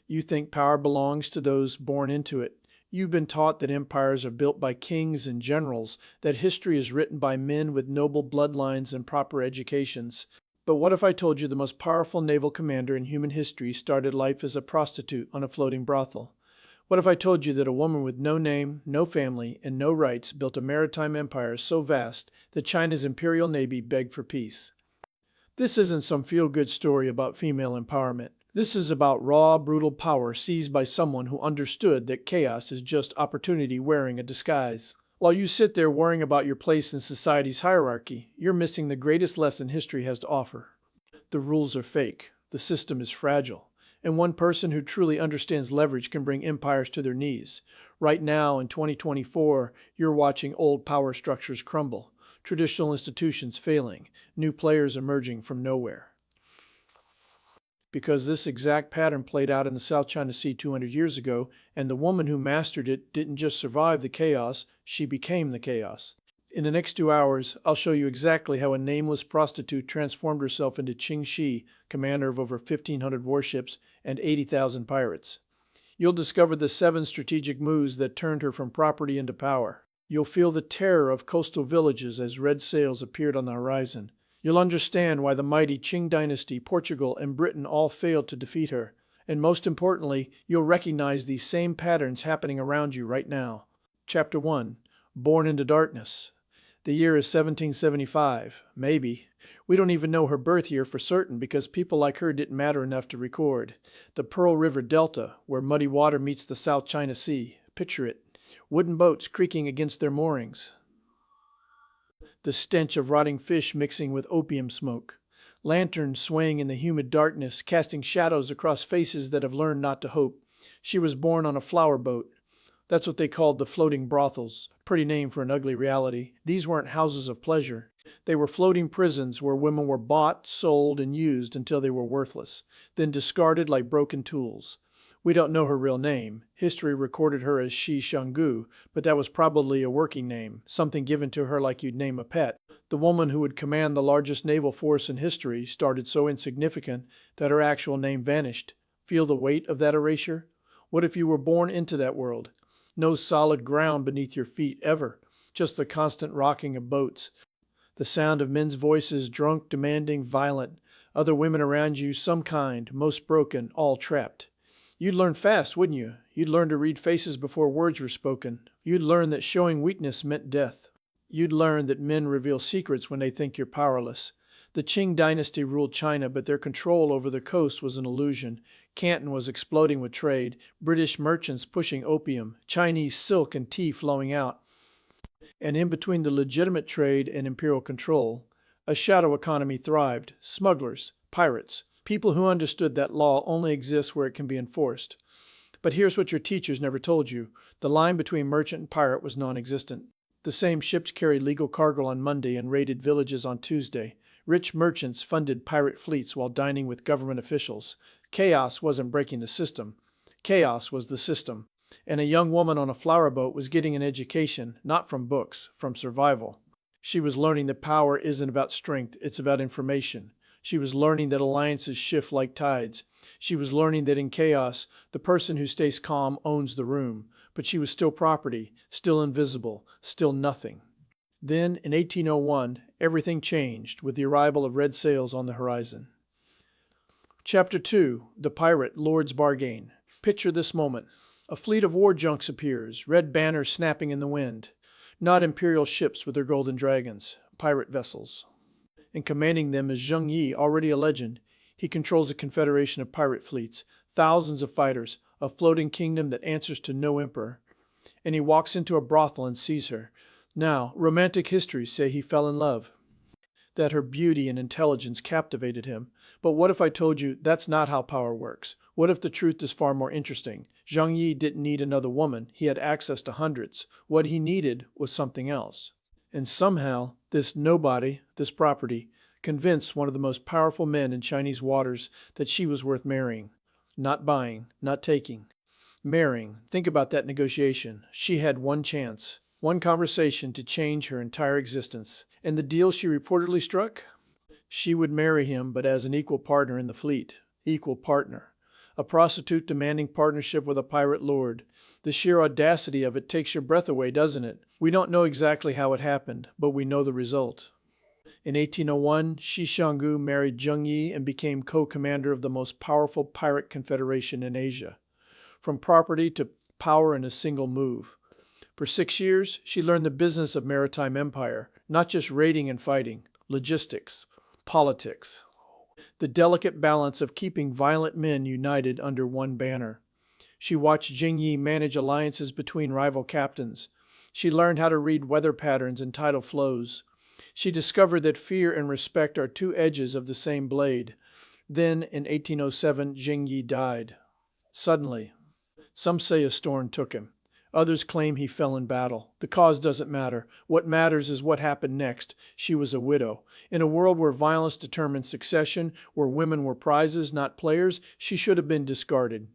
You think power belongs to those born into it. You've been taught that empires are built by kings and generals, that history is written by men with noble bloodlines and proper educations. But what if I told you the most powerful naval commander in human history started life as a prostitute on a floating brothel? What if I told you that a woman with no name, no family, and no rights built a maritime empire so vast that China's imperial navy begged for peace? This isn't some feel-good story about female empowerment. This is about raw, brutal power seized by someone who understood that chaos is just opportunity wearing a disguise. While you sit there worrying about your place in society's hierarchy, you're missing the greatest lesson history has to offer. The rules are fake. The system is fragile. And one person who truly understands leverage can bring empires to their knees. Right now, in 2024, you're watching old power structures crumble, traditional institutions failing, new players emerging from nowhere. Because this exact pattern played out in the South China Sea 200 years ago, and the woman who mastered it didn't just survive the chaos, she became the chaos. In the next 2 hours, I'll show you exactly how a nameless prostitute transformed herself into Qing Shi, commander of over 1,500 warships and 80,000 pirates. You'll discover the 7 strategic moves that turned her from property into power. You'll feel the terror of coastal villages as red sails appeared on the horizon. You'll understand why the mighty Qing dynasty, Portugal, and Britain all failed to defeat her. And most importantly, you'll recognize these same patterns happening around you right now. Chapter 1. Born into Darkness. The year is 1775, maybe. We don't even know her birth year for certain because people like her didn't matter enough to record. The Pearl River Delta, where muddy water meets the South China Sea. Picture it. Wooden boats creaking against their moorings. The stench of rotting fish mixing with opium smoke. Lanterns swaying in the humid darkness, casting shadows across faces that have learned not to hope. She was born on a flower boat. That's what they called the floating brothels. Pretty name for an ugly reality. These weren't houses of pleasure. They were floating prisons where women were bought, sold, and used until they were worthless, then discarded like broken tools. We don't know her real name. History recorded her as Shi Shanggu, but that was probably a working name, something given to her like you'd name a pet. The woman who would command the largest naval force in history started so insignificant that her actual name vanished. Feel the weight of that erasure? What if you were born into that world? No solid ground beneath your feet ever, just the constant rocking of boats. The sound of men's voices, drunk, demanding, violent. Other women around you, some kind, most broken, all trapped. You'd learn fast, wouldn't you? You'd learn to read faces before words were spoken. You'd learn that showing weakness meant death. You'd learn that men reveal secrets when they think you're powerless. The Qing dynasty ruled China, but their control over the coast was an illusion. Canton was exploding with trade, British merchants pushing opium, Chinese silk and tea flowing out. And in between the legitimate trade and imperial control, a shadow economy thrived. Smugglers, pirates, people who understood that law only exists where it can be enforced. But here's what your teachers never told you. The line between merchant and pirate was non-existent. The same ships carried legal cargo on Monday and raided villages on Tuesday. Rich merchants funded pirate fleets while dining with government officials. Chaos wasn't breaking the system. Chaos was the system. And a young woman on a flower boat was getting an education, not from books, from survival. She was learning that power isn't about strength, it's about information. She was learning that alliances shift like tides. She was learning that in chaos, the person who stays calm owns the room. But she was still property, still invisible, still nothing. Then, in 1801, everything changed with the arrival of red sails on the horizon. Chapter 2. The Pirate Lord's Bargain. Picture this moment. A fleet of war junks appears, red banners snapping in the wind. Not imperial ships with their golden dragons, pirate vessels. And commanding them is Zheng Yi, already a legend. He controls a confederation of pirate fleets, thousands of fighters, a floating kingdom that answers to no emperor. And he walks into a brothel and sees her. Now, romantic histories say he fell in love, that her beauty and intelligence captivated him. But what if I told you that's not how power works? What if the truth is far more interesting? Zheng Yi didn't need another woman. He had access to hundreds. What he needed was something else. And somehow, this nobody, this property, convinced one of the most powerful men in Chinese waters that she was worth marrying. Not buying, not taking. Marrying. Think about that negotiation. She had one chance. One conversation to change her entire existence. And the deal she reportedly struck? She would marry him, but as an equal partner in the fleet. Equal partner. A prostitute demanding partnership with a pirate lord. The sheer audacity of it takes your breath away, doesn't it? We don't know exactly how it happened, but we know the result. In 1801, Shi Xianggu married Zheng Yi and became co-commander of the most powerful pirate confederation in Asia. From property to power in a single move. For 6 years, she learned the business of maritime empire, not just raiding and fighting, logistics, politics, the delicate balance of keeping violent men united under one banner. She watched Zheng Yi manage alliances between rival captains. She learned how to read weather patterns and tidal flows. She discovered that fear and respect are two edges of the same blade. Then, in 1807, Zheng Yi died. Suddenly. Some say a storm took him. Others claim he fell in battle. The cause doesn't matter. What matters is what happened next. She was a widow. In a world where violence determined succession, where women were prizes, not players, she should have been discarded.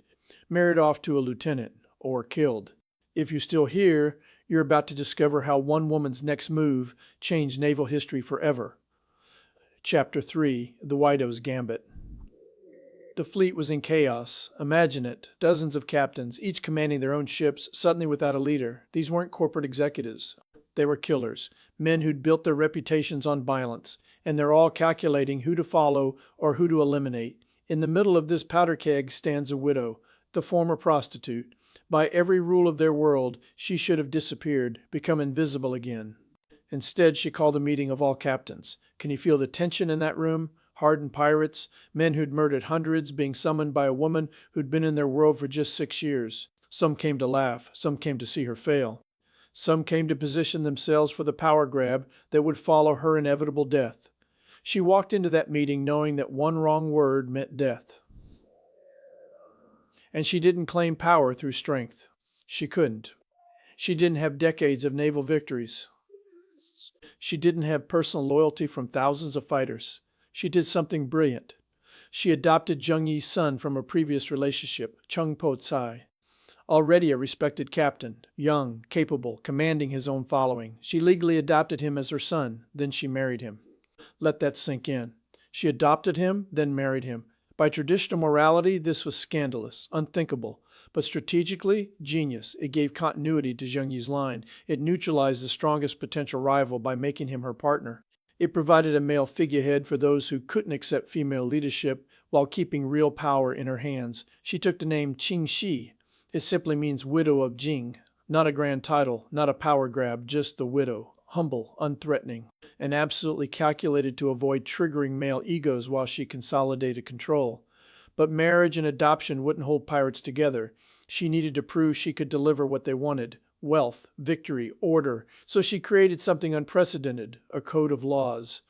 Married off to a lieutenant, or killed. If you're still here, you're about to discover how one woman's next move changed naval history forever. Chapter 3, The Widows' Gambit. The fleet was in chaos. Imagine it. Dozens of captains, each commanding their own ships, suddenly without a leader. These weren't corporate executives. They were killers, men who'd built their reputations on violence, and they're all calculating who to follow or who to eliminate. In the middle of this powder keg stands a widow, the former prostitute. By every rule of their world, she should have disappeared, become invisible again. Instead, she called a meeting of all captains. Can you feel the tension in that room? Hardened pirates, men who'd murdered hundreds, being summoned by a woman who'd been in their world for just 6 years. Some came to laugh, some came to see her fail. Some came to position themselves for the power grab that would follow her inevitable death. She walked into that meeting knowing that one wrong word meant death. And she didn't claim power through strength. She couldn't. She didn't have decades of naval victories. She didn't have personal loyalty from thousands of fighters. She did something brilliant. She adopted Zheng Yi's son from a previous relationship, Cheng Po Tsai. Already a respected captain, young, capable, commanding his own following. She legally adopted him as her son, then she married him. Let that sink in. She adopted him, then married him. By traditional morality, this was scandalous, unthinkable. But strategically, genius. It gave continuity to Zheng Yi's line. It neutralized the strongest potential rival by making him her partner. It provided a male figurehead for those who couldn't accept female leadership while keeping real power in her hands. She took the name Qing Shi. It simply means widow of Jing. Not a grand title, not a power grab, just the widow. Humble, unthreatening, and absolutely calculated to avoid triggering male egos while she consolidated control. But marriage and adoption wouldn't hold pirates together. She needed to prove she could deliver what they wanted. Wealth, victory, order. So she created something unprecedented, a code of laws.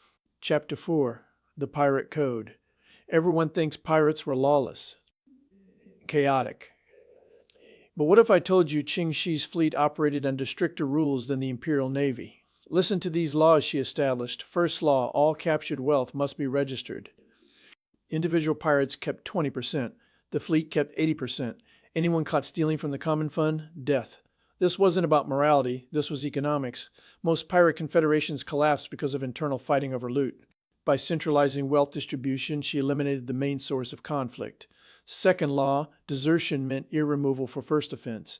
Chapter 4, The Pirate Code. Everyone thinks pirates were lawless, chaotic. But what if I told you Qing Shi's fleet operated under stricter rules than the Imperial Navy? Listen to these laws she established. First law, all captured wealth must be registered. Individual pirates kept 20%. The fleet kept 80%. Anyone caught stealing from the common fund, death. This wasn't about morality, this was economics. Most pirate confederations collapsed because of internal fighting over loot. By centralizing wealth distribution, she eliminated the main source of conflict. Second law, desertion meant ear removal for first offense.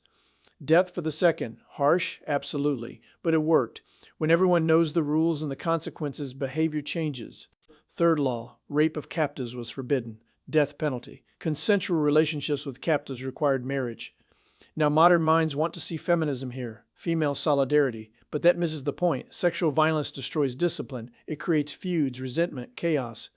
Death for the second. Harsh? Absolutely. But it worked. When everyone knows the rules and the consequences, behavior changes. Third law, rape of captives was forbidden. Death penalty. Consensual relationships with captives required marriage. Now modern minds want to see feminism here, female solidarity, but that misses the point. Sexual violence destroys discipline. It creates feuds, resentment, chaos.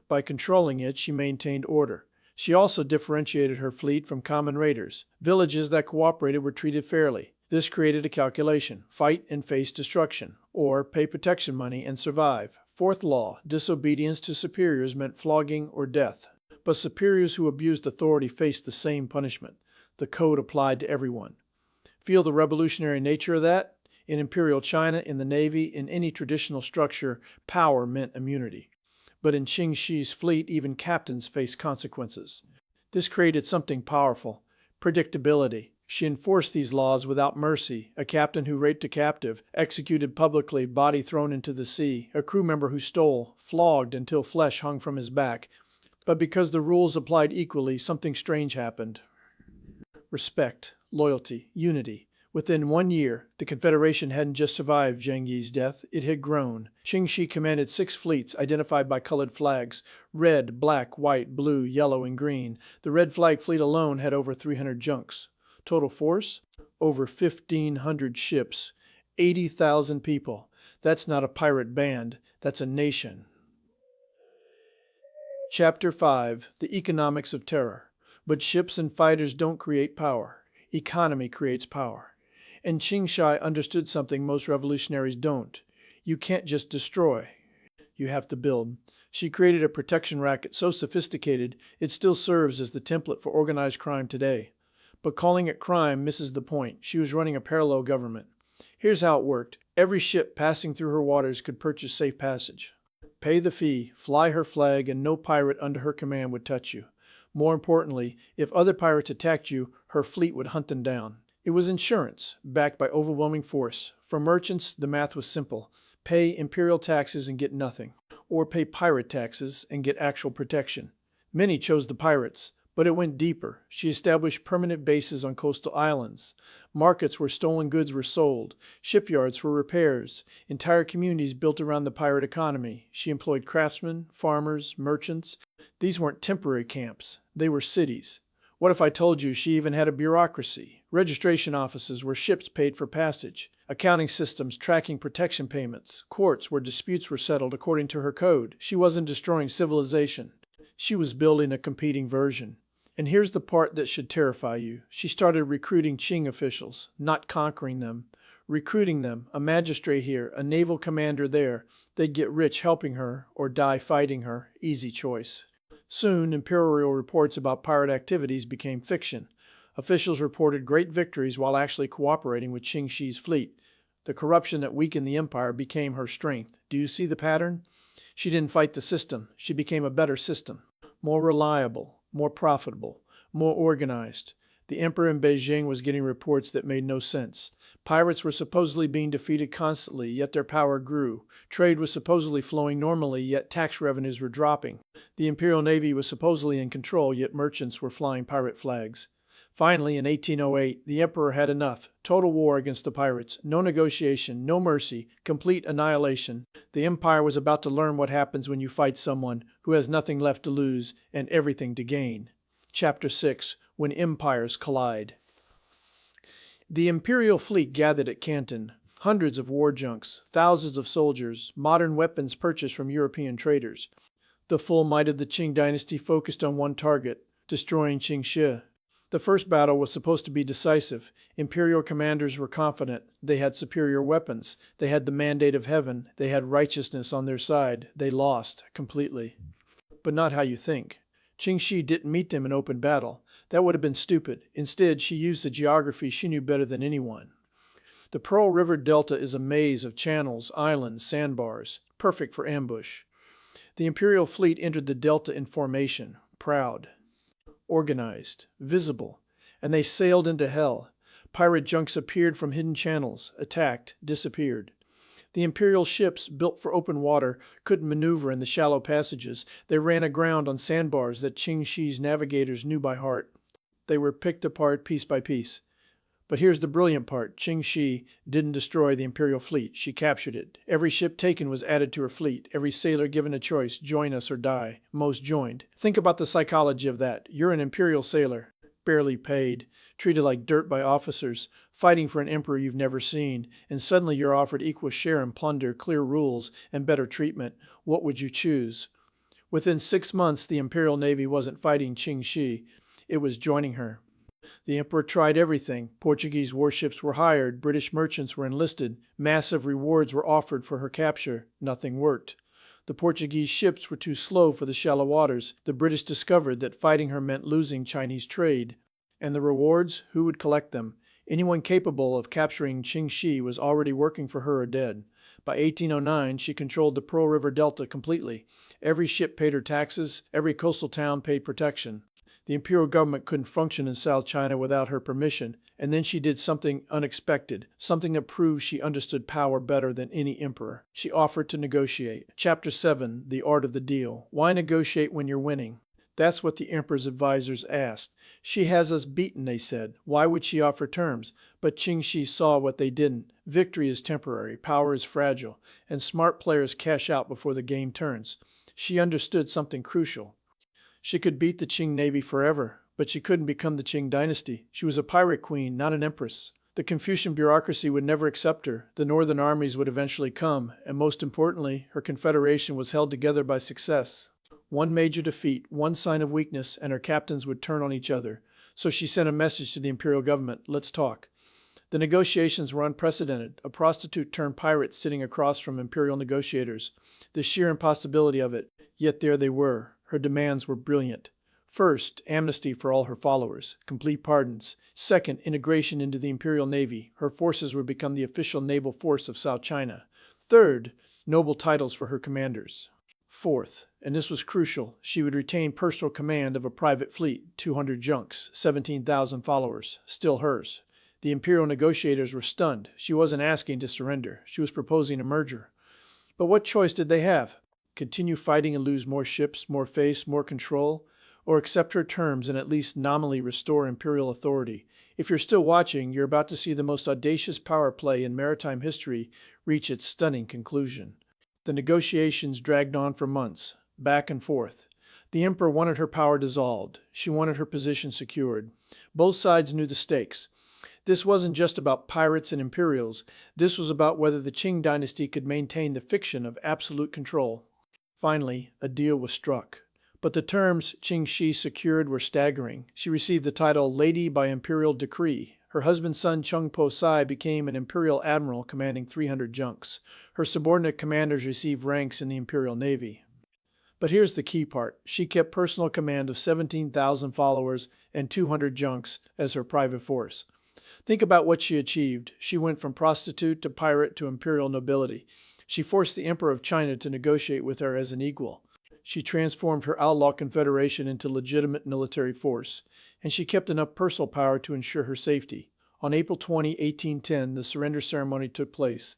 By controlling it, she maintained order. She also differentiated her fleet from common raiders. Villages that cooperated were treated fairly. This created a calculation: fight and face destruction, or pay protection money and survive. Fourth law, disobedience to superiors meant flogging or death. But superiors who abused authority faced the same punishment. The code applied to everyone. Feel the revolutionary nature of that? In Imperial China, in the Navy, in any traditional structure, power meant immunity. But in Qing Shi's fleet, even captains faced consequences. This created something powerful: predictability. She enforced these laws without mercy. A captain who raped a captive, executed publicly, body thrown into the sea. A crew member who stole, flogged until flesh hung from his back. But because the rules applied equally, something strange happened. Respect, loyalty, unity. Within 1 year, the Confederation hadn't just survived Zheng Yi's death, it had grown. Qing Shi commanded 6 fleets identified by colored flags: red, black, white, blue, yellow, and green. The red flag fleet alone had over 300 junks. Total force? Over 1,500 ships. 80,000 people. That's not a pirate band, that's a nation. Chapter 5: The Economics of Terror. But ships and fighters don't create power. Economy creates power. And Qing Shi understood something most revolutionaries don't. You can't just destroy. You have to build. She created a protection racket so sophisticated it still serves as the template for organized crime today. But calling it crime misses the point. She was running a parallel government. Here's how it worked. Every ship passing through her waters could purchase safe passage. Pay the fee, fly her flag, and no pirate under her command would touch you. More importantly, if other pirates attacked you, her fleet would hunt them down. It was insurance, backed by overwhelming force. For merchants, the math was simple. Pay imperial taxes and get nothing, or pay pirate taxes and get actual protection. Many chose the pirates, but it went deeper. She established permanent bases on coastal islands, markets where stolen goods were sold, shipyards for repairs, entire communities built around the pirate economy. She employed craftsmen, farmers, merchants. These weren't temporary camps, they were cities. What if I told you she even had a bureaucracy? Registration offices where ships paid for passage, accounting systems tracking protection payments, courts where disputes were settled according to her code. She wasn't destroying civilization. She was building a competing version. And here's the part that should terrify you. She started recruiting Qing officials, not conquering them. Recruiting them, a magistrate here, a naval commander there. They'd get rich helping her or die fighting her. Easy choice. Soon, imperial reports about pirate activities became fiction. Officials reported great victories while actually cooperating with Qing Shi's fleet. The corruption that weakened the empire became her strength. Do you see the pattern? She didn't fight the system. She became a better system. More reliable, more profitable, more organized. The emperor in Beijing was getting reports that made no sense. Pirates were supposedly being defeated constantly, yet their power grew. Trade was supposedly flowing normally, yet tax revenues were dropping. The Imperial Navy was supposedly in control, yet merchants were flying pirate flags. Finally, in 1808, the emperor had enough. Total war against the pirates. No negotiation, no mercy, complete annihilation. The empire was about to learn what happens when you fight someone who has nothing left to lose and everything to gain. Chapter 6: When Empires Collide. The imperial fleet gathered at Canton. Hundreds of war junks, thousands of soldiers, modern weapons purchased from European traders. The full might of the Qing dynasty focused on one target: destroying Qing Shi. The first battle was supposed to be decisive. Imperial commanders were confident. They had superior weapons. They had the mandate of heaven. They had righteousness on their side. They lost completely. But not how you think. Qing Shi didn't meet them in open battle. That would have been stupid. Instead, she used the geography she knew better than anyone. The Pearl River Delta is a maze of channels, islands, sandbars, perfect for ambush. The Imperial fleet entered the delta in formation, proud, organized, visible, and they sailed into hell. Pirate junks appeared from hidden channels, attacked, disappeared. The Imperial ships, built for open water, couldn't maneuver in the shallow passages. They ran aground on sandbars that Qing Shi's navigators knew by heart. They were picked apart piece by piece. But here's the brilliant part. Qing Shi didn't destroy the Imperial fleet. She captured it. Every ship taken was added to her fleet. Every sailor given a choice: join us or die. Most joined. Think about the psychology of that. You're an Imperial sailor, barely paid, treated like dirt by officers, fighting for an emperor you've never seen, and suddenly you're offered equal share in plunder, clear rules, and better treatment. What would you choose? Within 6 months, the Imperial Navy wasn't fighting Qing Shi. It was joining her. The emperor tried everything. Portuguese warships were hired, British merchants were enlisted, massive rewards were offered for her capture. Nothing worked. The Portuguese ships were too slow for the shallow waters. The British discovered that fighting her meant losing Chinese trade. And the rewards? Who would collect them? Anyone capable of capturing Qing Shi was already working for her or dead. By 1809, she controlled the Pearl River Delta completely. Every ship paid her taxes, every coastal town paid protection. The imperial government couldn't function in South China without her permission, and then she did something unexpected, something that proved she understood power better than any emperor. She offered to negotiate. Chapter 7: The Art of the Deal. Why negotiate when you're winning? That's what the emperor's advisors asked. She has us beaten, they said. Why would she offer terms? But Qin Shi saw what they didn't. Victory is temporary, power is fragile, and smart players cash out before the game turns. She understood something crucial. She could beat the Qing Navy forever, but she couldn't become the Qing dynasty. She was a pirate queen, not an empress. The Confucian bureaucracy would never accept her, the northern armies would eventually come, and most importantly, her confederation was held together by success. One major defeat, one sign of weakness, and her captains would turn on each other. So she sent a message to the imperial government, let's talk. The negotiations were unprecedented, a prostitute turned pirate sitting across from imperial negotiators. The sheer impossibility of it, yet there they were. Her demands were brilliant. First, amnesty for all her followers, complete pardons. Second, integration into the Imperial Navy. Her forces would become the official naval force of South China. Third, noble titles for her commanders. Fourth, and this was crucial, she would retain personal command of a private fleet, 200 junks, 17,000 followers, still hers. The imperial negotiators were stunned. She wasn't asking to surrender. She was proposing a merger. But what choice did they have? Continue fighting and lose more ships, more face, more control? Or accept her terms and at least nominally restore imperial authority? If you're still watching, you're about to see the most audacious power play in maritime history reach its stunning conclusion. The negotiations dragged on for months, back and forth. The emperor wanted her power dissolved. She wanted her position secured. Both sides knew the stakes. This wasn't just about pirates and imperials. This was about whether the Qing dynasty could maintain the fiction of absolute control. Finally, a deal was struck. But the terms Qin Shi secured were staggering. She received the title Lady by Imperial Decree. Her husband's son Chung Po Sai became an imperial admiral commanding 300 junks. Her subordinate commanders received ranks in the Imperial Navy. But here's the key part. She kept personal command of 17,000 followers and 200 junks as her private force. Think about what she achieved. She went from prostitute to pirate to imperial nobility. She forced the Emperor of China to negotiate with her as an equal. She transformed her outlaw confederation into legitimate military force, and she kept enough personal power to ensure her safety. On April 20, 1810, the surrender ceremony took place.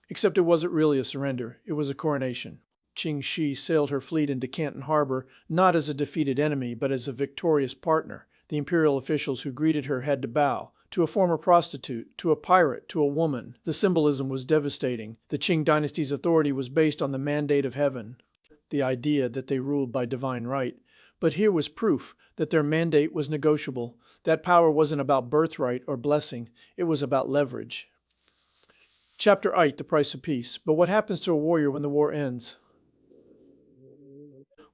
Except it wasn't really a surrender, it was a coronation. Qin Shi sailed her fleet into Canton Harbor not as a defeated enemy, but as a victorious partner. The imperial officials who greeted her had to bow. To a former prostitute, to a pirate, to a woman. The symbolism was devastating. The Qing dynasty's authority was based on the mandate of heaven, the idea that they ruled by divine right. But here was proof that their mandate was negotiable. That power wasn't about birthright or blessing. It was about leverage. Chapter 8, The Price of Peace. But what happens to a warrior when the war ends?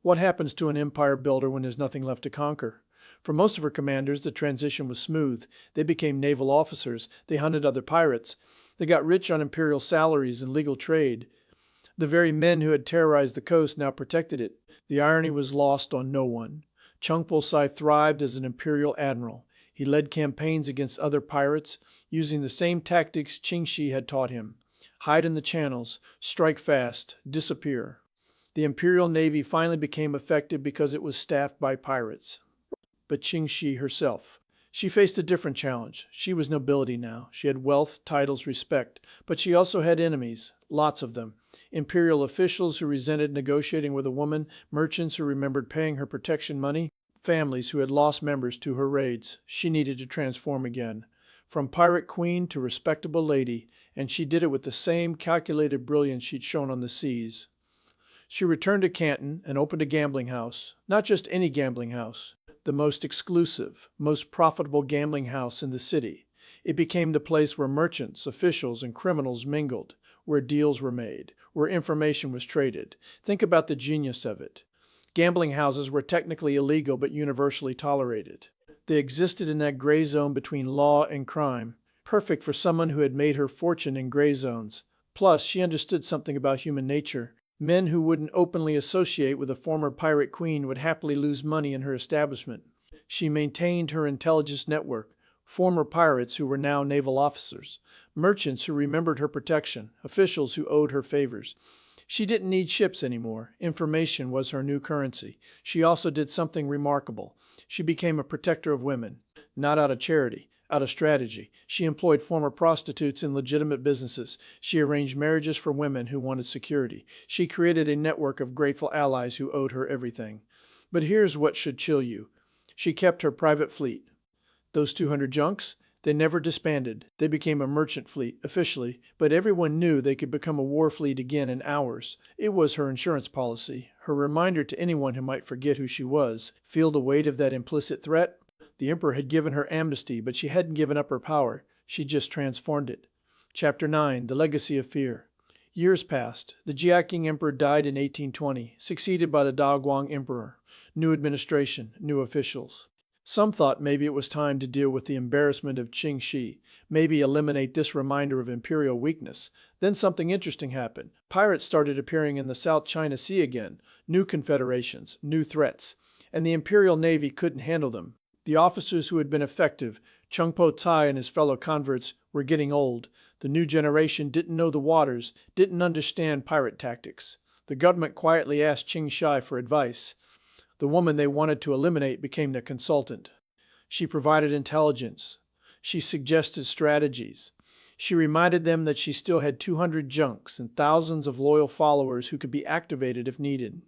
What happens to an empire builder when there's nothing left to conquer? For most of her commanders, the transition was smooth. They became naval officers. They hunted other pirates. They got rich on imperial salaries and legal trade. The very men who had terrorized the coast now protected it. The irony was lost on no one. Chung Po Sai thrived as an imperial admiral. He led campaigns against other pirates, using the same tactics Qin Shi had taught him. Hide in the channels, strike fast, disappear. The imperial navy finally became effective because it was staffed by pirates. But Qin Shi herself. She faced a different challenge. She was nobility now. She had wealth, titles, respect. But she also had enemies, lots of them. Imperial officials who resented negotiating with a woman, merchants who remembered paying her protection money, families who had lost members to her raids. She needed to transform again. From pirate queen to respectable lady, and she did it with the same calculated brilliance she'd shown on the seas. She returned to Canton and opened a gambling house. Not just any gambling house. The most exclusive, most profitable gambling house in the city. It became the place where merchants, officials, and criminals mingled, where deals were made, where information was traded. Think about the genius of it. Gambling houses were technically illegal but universally tolerated. They existed in that gray zone between law and crime, perfect for someone who had made her fortune in gray zones. Plus, she understood something about human nature. Men who wouldn't openly associate with a former pirate queen would happily lose money in her establishment. She maintained her intelligence network, former pirates who were now naval officers, merchants who remembered her protection, officials who owed her favors. She didn't need ships anymore. Information was her new currency. She also did something remarkable. She became a protector of women, not out of charity, out of strategy. She employed former prostitutes in legitimate businesses. She arranged marriages for women who wanted security. She created a network of grateful allies who owed her everything. But here's what should chill you. She kept her private fleet. Those 200 junks, they never disbanded. They became a merchant fleet, officially, but everyone knew they could become a war fleet again in hours. It was her insurance policy, her reminder to anyone who might forget who she was. Feel the weight of that implicit threat? The Emperor had given her amnesty, but she hadn't given up her power. She just transformed it. Chapter 9. The Legacy of Fear. Years passed. The Jiaqing Emperor died in 1820, succeeded by the Daoguang Emperor. New administration, new officials. Some thought maybe it was time to deal with the embarrassment of Qing Shi, maybe eliminate this reminder of imperial weakness. Then something interesting happened. Pirates started appearing in the South China Sea again, new confederations, new threats, and the imperial navy couldn't handle them. The officers who had been effective, Chung Po Tai and his fellow converts, were getting old. The new generation didn't know the waters, didn't understand pirate tactics. The government quietly asked Qing Shi for advice. The woman they wanted to eliminate became their consultant. She provided intelligence. She suggested strategies. She reminded them that she still had 200 junks and thousands of loyal followers who could be activated if needed.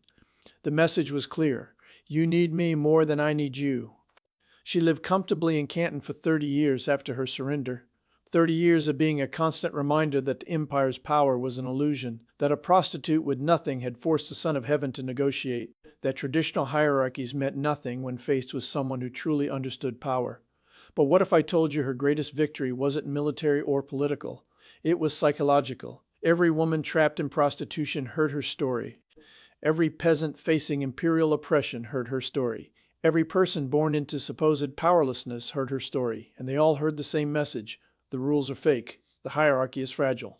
The message was clear. You need me more than I need you. She lived comfortably in Canton for 30 years after her surrender. 30 years of being a constant reminder that the empire's power was an illusion, that a prostitute with nothing had forced the Son of Heaven to negotiate, that traditional hierarchies meant nothing when faced with someone who truly understood power. But what if I told you her greatest victory wasn't military or political? It was psychological. Every woman trapped in prostitution heard her story. Every peasant facing imperial oppression heard her story. Every person born into supposed powerlessness heard her story, and they all heard the same message. The rules are fake. The hierarchy is fragile.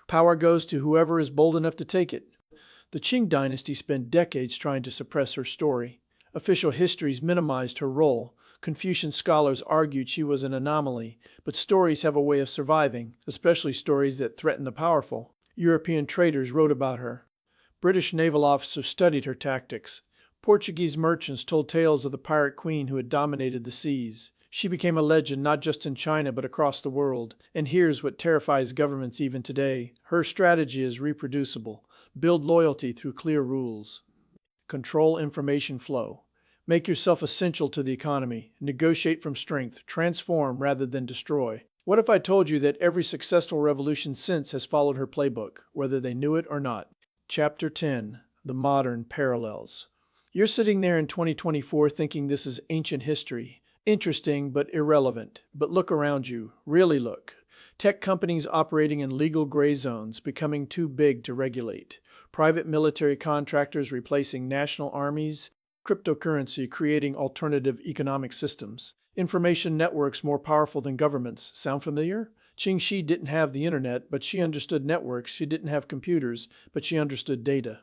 Power goes to whoever is bold enough to take it. The Qing dynasty spent decades trying to suppress her story. Official histories minimized her role. Confucian scholars argued she was an anomaly, but stories have a way of surviving, especially stories that threaten the powerful. European traders wrote about her. British naval officers studied her tactics. Portuguese merchants told tales of the pirate queen who had dominated the seas. She became a legend not just in China but across the world. And here's what terrifies governments even today. Her strategy is reproducible. Build loyalty through clear rules. Control information flow. Make yourself essential to the economy. Negotiate from strength. Transform rather than destroy. What if I told you that every successful revolution since has followed her playbook, whether they knew it or not? Chapter 10. The Modern Parallels. You're sitting there in 2024 thinking this is ancient history. Interesting, but irrelevant. But look around you. Really look. Tech companies operating in legal gray zones becoming too big to regulate. Private military contractors replacing national armies. Cryptocurrency creating alternative economic systems. Information networks more powerful than governments. Sound familiar? Qing Shi didn't have the internet, but she understood networks. She didn't have computers, but she understood data.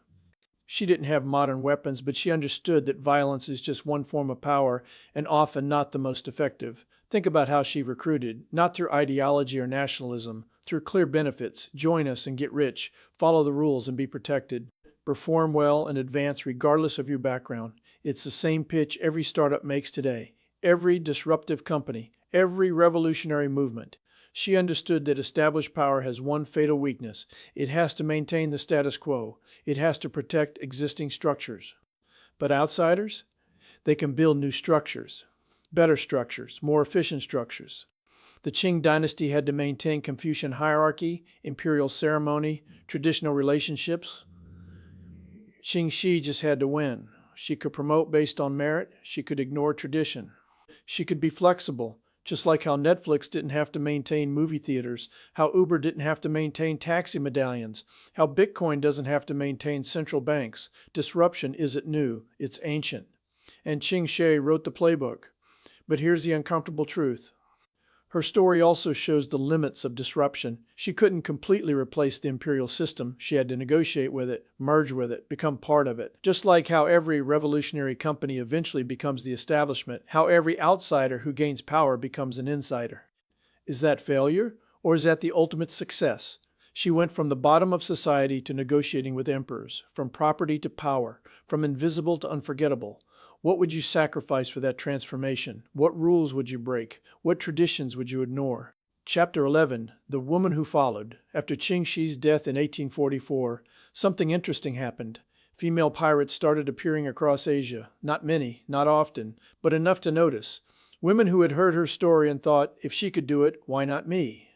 She didn't have modern weapons, but she understood that violence is just one form of power and often not the most effective. Think about how she recruited, not through ideology or nationalism, through clear benefits. Join us and get rich, follow the rules and be protected. Perform well and advance regardless of your background. It's the same pitch every startup makes today, every disruptive company, every revolutionary movement. She understood that established power has one fatal weakness. It has to maintain the status quo. It has to protect existing structures. But outsiders? They can build new structures, better structures, more efficient structures. The Qing dynasty had to maintain Confucian hierarchy, imperial ceremony, traditional relationships. Qing Shi just had to win. She could promote based on merit. She could ignore tradition. She could be flexible. Just like how Netflix didn't have to maintain movie theaters, how Uber didn't have to maintain taxi medallions, how Bitcoin doesn't have to maintain central banks. Disruption isn't new, it's ancient. And Qing Shi wrote the playbook. But here's the uncomfortable truth. Her story also shows the limits of disruption. She couldn't completely replace the imperial system. She had to negotiate with it, merge with it, become part of it. Just like how every revolutionary company eventually becomes the establishment, how every outsider who gains power becomes an insider. Is that failure, or is that the ultimate success? She went from the bottom of society to negotiating with emperors, from property to power, from invisible to unforgettable. What would you sacrifice for that transformation? What rules would you break? What traditions would you ignore? Chapter 11. The Woman Who Followed. After Qing Shi's death in 1844, something interesting happened. Female pirates started appearing across Asia. Not many, not often, but enough to notice. Women who had heard her story and thought, if she could do it, why not me?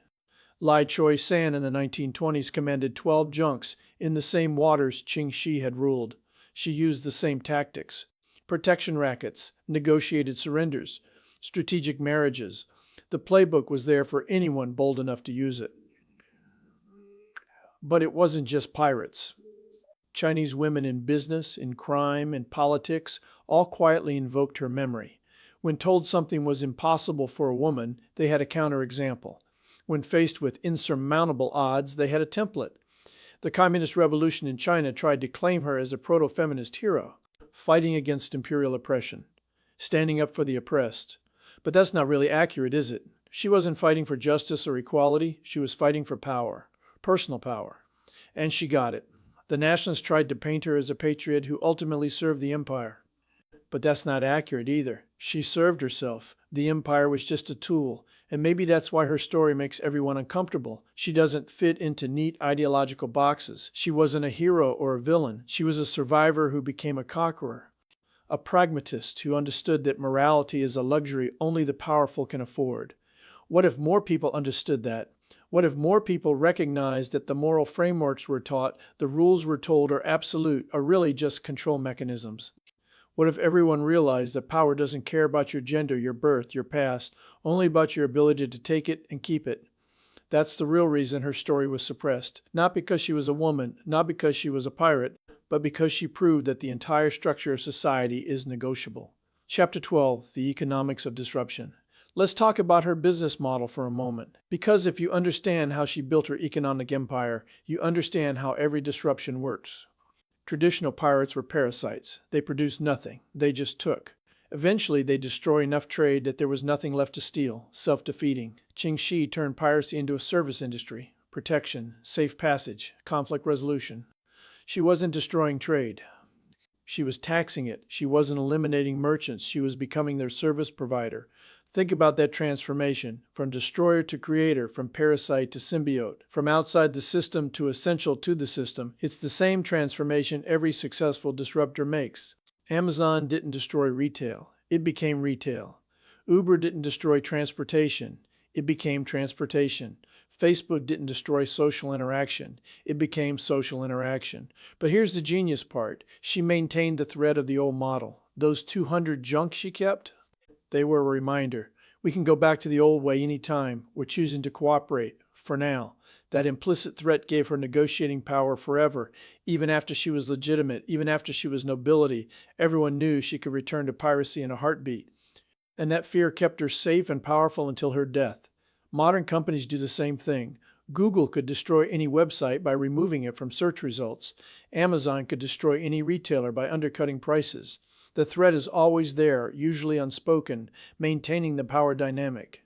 Lai Choi San in the 1920s commanded 12 junks in the same waters Qing Shi had ruled. She used the same tactics: protection rackets, negotiated surrenders, strategic marriages. The playbook was there for anyone bold enough to use it. But it wasn't just pirates. Chinese women in business, in crime, in politics all quietly invoked her memory. When told something was impossible for a woman, they had a counterexample. When faced with insurmountable odds, they had a template. The Communist Revolution in China tried to claim her as a proto-feminist hero, fighting against imperial oppression, standing up for the oppressed. But that's not really accurate, is it? She wasn't fighting for justice or equality. She was fighting for power, personal power. And she got it. The nationalists tried to paint her as a patriot who ultimately served the empire. But that's not accurate either. She served herself. The empire was just a tool. And maybe that's why her story makes everyone uncomfortable. She doesn't fit into neat ideological boxes. She wasn't a hero or a villain. She was a survivor who became a conqueror. A pragmatist who understood that morality is a luxury only the powerful can afford. What if more people understood that? What if more people recognized that the moral frameworks we're taught, the rules we're told are absolute, are really just control mechanisms? What if everyone realized that power doesn't care about your gender, your birth, your past, only about your ability to take it and keep it? That's the real reason her story was suppressed. Not because she was a woman, not because she was a pirate, but because she proved that the entire structure of society is negotiable. Chapter 12, The Economics of Disruption. Let's talk about her business model for a moment. Because if you understand how she built her economic empire, you understand how every disruption works. Traditional pirates were parasites. They produced nothing. They just took. Eventually, they destroy enough trade that there was nothing left to steal, self-defeating. Qing Shi turned piracy into a service industry: protection, safe passage, conflict resolution. She wasn't destroying trade. She was taxing it. She wasn't eliminating merchants. She was becoming their service provider. Think about that transformation, from destroyer to creator, from parasite to symbiote, from outside the system to essential to the system. It's the same transformation every successful disruptor makes. Amazon didn't destroy retail. It became retail. Uber didn't destroy transportation. It became transportation. Facebook didn't destroy social interaction. It became social interaction. But here's the genius part. She maintained the thread of the old model. Those 200 junks she kept, they were a reminder. We can go back to the old way any time. We're choosing to cooperate, for now. That implicit threat gave her negotiating power forever. Even after she was legitimate, even after she was nobility, everyone knew she could return to piracy in a heartbeat. And that fear kept her safe and powerful until her death. Modern companies do the same thing. Google could destroy any website by removing it from search results. Amazon could destroy any retailer by undercutting prices. The threat is always there, usually unspoken, maintaining the power dynamic.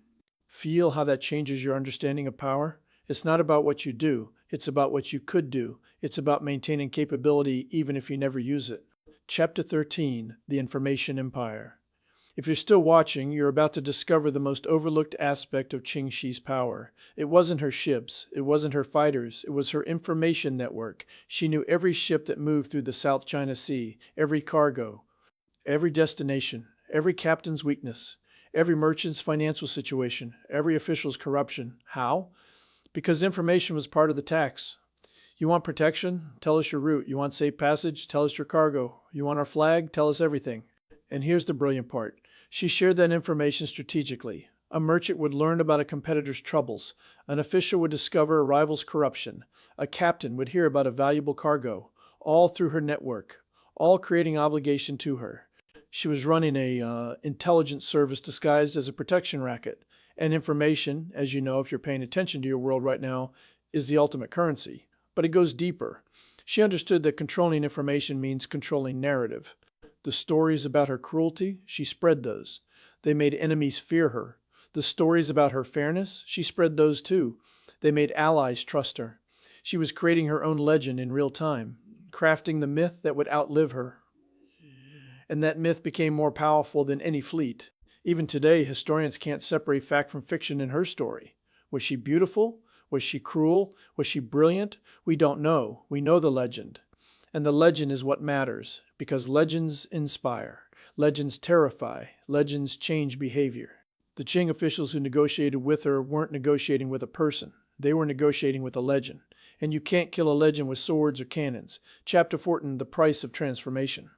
Feel how that changes your understanding of power? It's not about what you do. It's about what you could do. It's about maintaining capability even if you never use it. Chapter 13, The Information Empire. If you're still watching, you're about to discover the most overlooked aspect of Qing Shi's power. It wasn't her ships. It wasn't her fighters. It was her information network. She knew every ship that moved through the South China Sea, every cargo, every destination, every captain's weakness, every merchant's financial situation, every official's corruption. How? Because information was part of the tax. You want protection? Tell us your route. You want safe passage? Tell us your cargo. You want our flag? Tell us everything. And here's the brilliant part. She shared that information strategically. A merchant would learn about a competitor's troubles. An official would discover a rival's corruption. A captain would hear about a valuable cargo, all through her network, all creating obligation to her. She was running a intelligence service disguised as a protection racket. And information, as you know if you're paying attention to your world right now, is the ultimate currency. But it goes deeper. She understood that controlling information means controlling narrative. The stories about her cruelty, she spread those. They made enemies fear her. The stories about her fairness, she spread those too. They made allies trust her. She was creating her own legend in real time, crafting the myth that would outlive her. And that myth became more powerful than any fleet. Even today, historians can't separate fact from fiction in her story. Was she beautiful? Was she cruel? Was she brilliant? We don't know. We know the legend. And the legend is what matters, because legends inspire, legends terrify, legends change behavior. The Qing officials who negotiated with her weren't negotiating with a person. They were negotiating with a legend. And you can't kill a legend with swords or cannons. Chapter 14, The Price of Transformation.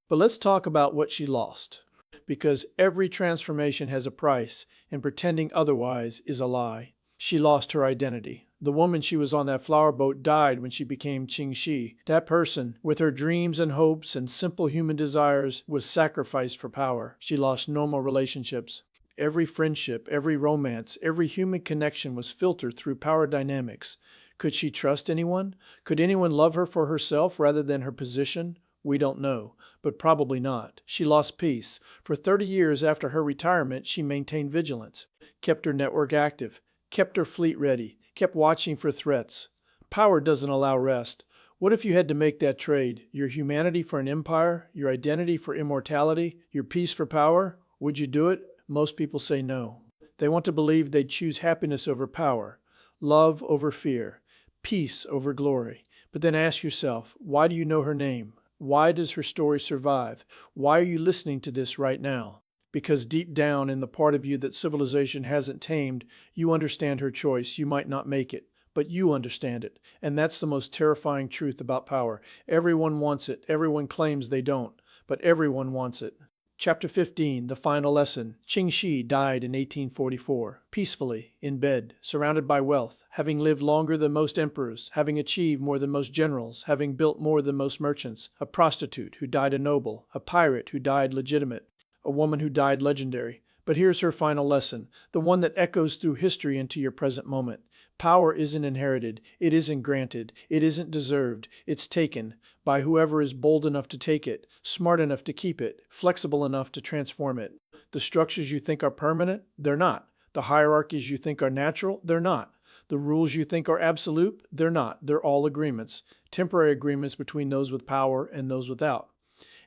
But let's talk about what she lost. Because every transformation has a price, and pretending otherwise is a lie. She lost her identity. The woman she was on that flower boat died when she became Qing Shi. That person, with her dreams and hopes and simple human desires, was sacrificed for power. She lost normal relationships. Every friendship, every romance, every human connection was filtered through power dynamics. Could she trust anyone? Could anyone love her for herself rather than her position? We don't know, but probably not. She lost peace. For 30 years after her retirement, she maintained vigilance, kept her network active, kept her fleet ready, kept watching for threats. Power doesn't allow rest. What if you had to make that trade? Your humanity for an empire? Your identity for immortality? Your peace for power? Would you do it? Most people say no. They want to believe they'd choose happiness over power, love over fear, peace over glory. But then ask yourself, why do you know her name? Why does her story survive? Why are you listening to this right now? Because deep down in the part of you that civilization hasn't tamed, you understand her choice. You might not make it, but you understand it. And that's the most terrifying truth about power. Everyone wants it. Everyone claims they don't, but everyone wants it. Chapter 15, The Final Lesson. Qing Shi died in 1844, peacefully, in bed, surrounded by wealth, having lived longer than most emperors, having achieved more than most generals, having built more than most merchants, a prostitute who died a noble, a pirate who died legitimate, a woman who died legendary. But here's her final lesson, the one that echoes through history into your present moment. Power isn't inherited, it isn't granted, it isn't deserved, it's taken by whoever is bold enough to take it, smart enough to keep it, flexible enough to transform it. The structures you think are permanent, they're not. The hierarchies you think are natural, they're not. The rules you think are absolute, they're not. They're all agreements, temporary agreements between those with power and those without.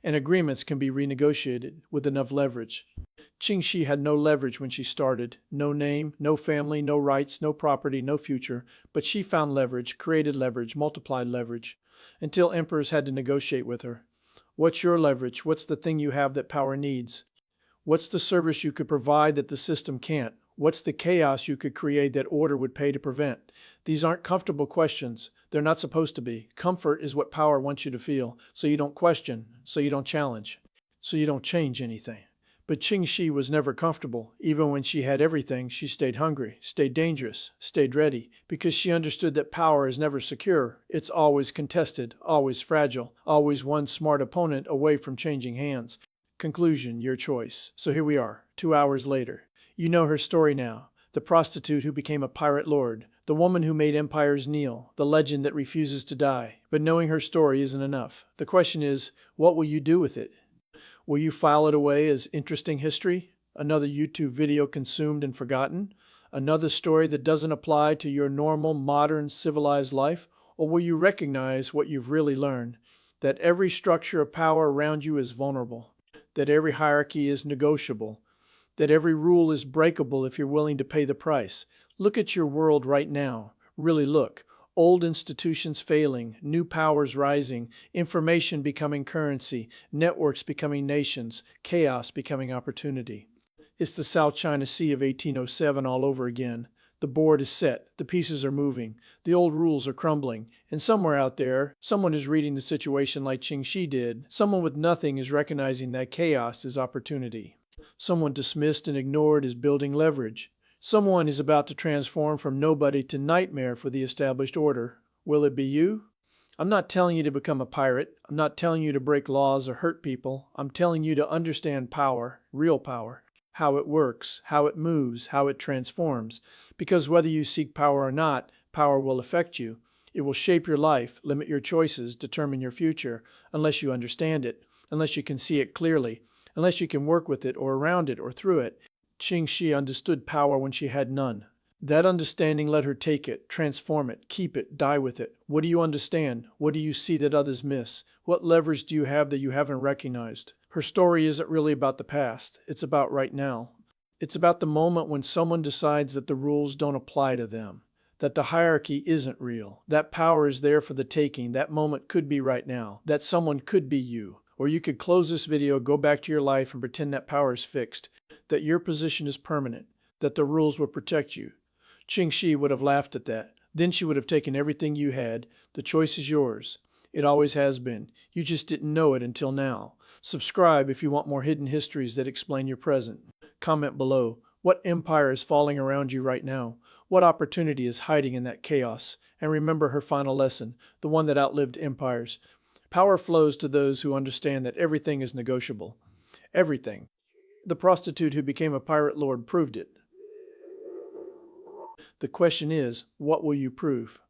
And agreements can be renegotiated with enough leverage. Qing Shi had no leverage when she started. No name, no family, no rights, no property, no future. But she found leverage, created leverage, multiplied leverage, until emperors had to negotiate with her. What's your leverage? What's the thing you have that power needs? What's the service you could provide that the system can't? What's the chaos you could create that order would pay to prevent? These aren't comfortable questions. They're not supposed to be. Comfort is what power wants you to feel, so you don't question, so you don't challenge, so you don't change anything. But Qing Shi was never comfortable. Even when she had everything, she stayed hungry, stayed dangerous, stayed ready, because she understood that power is never secure. It's always contested, always fragile, always one smart opponent away from changing hands. Conclusion, your choice. So here we are, 2 hours later. You know her story now. The prostitute who became a pirate lord, the woman who made empires kneel, the legend that refuses to die. But knowing her story isn't enough. The question is, what will you do with it? Will you file it away as interesting history? Another YouTube video consumed and forgotten? Another story that doesn't apply to your normal, modern, civilized life? Or will you recognize what you've really learned? That every structure of power around you is vulnerable. That every hierarchy is negotiable. That every rule is breakable if you're willing to pay the price. Look at your world right now. Really look. Old institutions failing, new powers rising, information becoming currency, networks becoming nations, chaos becoming opportunity. It's the South China Sea of 1807 all over again. The board is set, the pieces are moving, the old rules are crumbling, and somewhere out there, someone is reading the situation like Qing Shi did. Someone with nothing is recognizing that chaos is opportunity. Someone dismissed and ignored is building leverage. Someone is about to transform from nobody to nightmare for the established order. Will it be you? I'm not telling you to become a pirate. I'm not telling you to break laws or hurt people. I'm telling you to understand power, real power, how it works, how it moves, how it transforms. Because whether you seek power or not, power will affect you. It will shape your life, limit your choices, determine your future, unless you understand it, unless you can see it clearly, unless you can work with it or around it or through it. Qing Shi understood power when she had none. That understanding let her take it, transform it, keep it, die with it. What do you understand? What do you see that others miss? What leverage do you have that you haven't recognized? Her story isn't really about the past. It's about right now. It's about the moment when someone decides that the rules don't apply to them. that the hierarchy isn't real, that power is there for the taking, that moment could be right now, that someone could be you. Or you could close this video, go back to your life and pretend that power is fixed, that your position is permanent, that the rules will protect you. Qing Shi would have laughed at that. Then she would have taken everything you had. The choice is yours. It always has been. You just didn't know it until now. Subscribe if you want more hidden histories that explain your present. Comment below. What empire is falling around you right now? What opportunity is hiding in that chaos? And remember her final lesson, the one that outlived empires. Power flows to those who understand that everything is negotiable. Everything. The prostitute who became a pirate lord proved it. The question is, what will you prove?